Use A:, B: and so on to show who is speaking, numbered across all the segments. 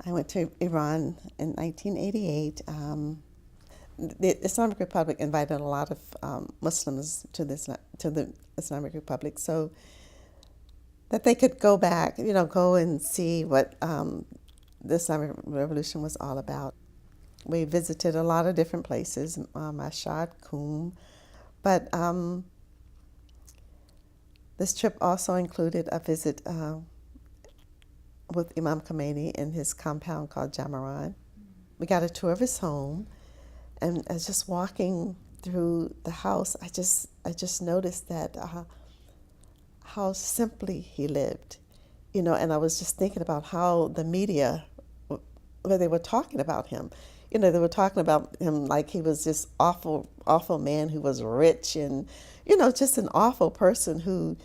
A: I went to Iran in 1988. The Islamic Republic invited a lot of Muslims to the Islamic Republic, so that they could go back, go and see what the Islamic Revolution was all about. We visited a lot of different places, Mashhad, Qum, but this trip also included a visit with Imam Khomeini in his compound called Jamaran. We got a tour of his home, and as just walking through the house, I just noticed that how simply he lived, and I was just thinking about how the media, where they were talking about him, they were talking about him like he was this awful man who was rich and, just an awful person who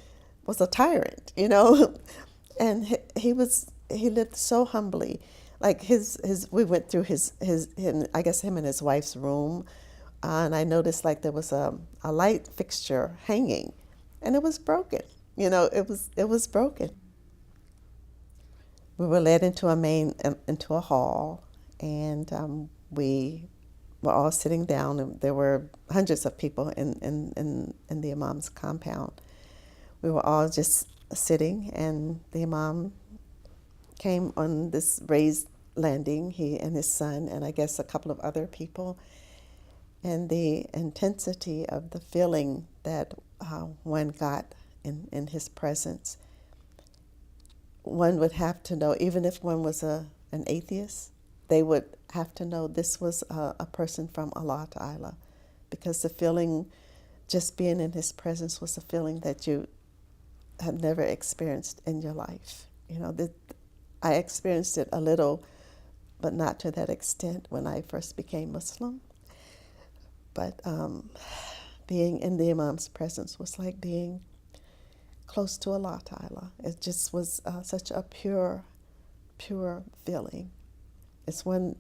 A: was a tyrant, and he lived so humbly. Like we went through I guess him and his wife's room, and I noticed like there was a light fixture hanging, and it was broken. It was broken. We were led into a hall, and we were all sitting down, and there were hundreds of people in the Imam's compound. We were all just sitting, and the Imam came on this raised landing, he and his son, and I guess a couple of other people. And the intensity of the feeling that one got in his presence, one would have to know, even if one was an atheist, they would have to know this was a person from Allah Ta'ala, because the feeling, just being in his presence, was a feeling that you had never experienced in your life. I experienced it a little, but not to that extent when I first became Muslim. But being in the Imam's presence was like being close to Allah Ta'ala. It just was such a pure feeling. It's one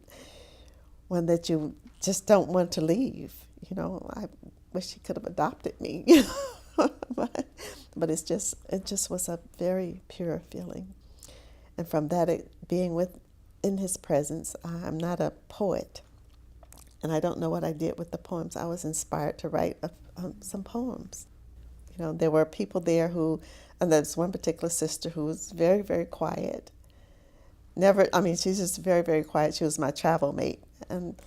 A: that you just don't want to leave. I wish he could have adopted me. but it just was a very pure feeling. And from that, being in his presence, I'm not a poet, and I don't know what I did with the poems. I was inspired to write some poems. There were people there and there's one particular sister who was very, very quiet. She's just very, very quiet. She was my travel mate, and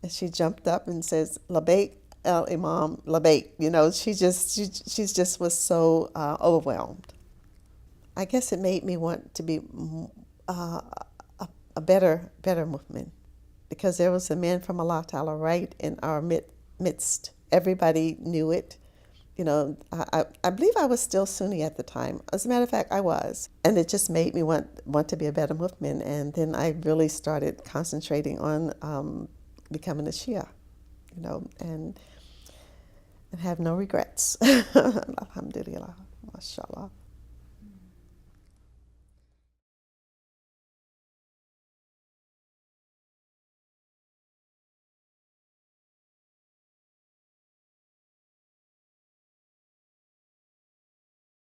A: she jumped up and says, "Labaik el Imam, Labaik." She just was so overwhelmed. I guess it made me want to be a better movement, because there was a man from Allah Ta'ala right in our midst. Everybody knew it. I believe I was still Sunni at the time. As a matter of fact, I was. And it just made me want to be a better movement. And then I really started concentrating on becoming a Shia, and have no regrets. Alhamdulillah, mashallah.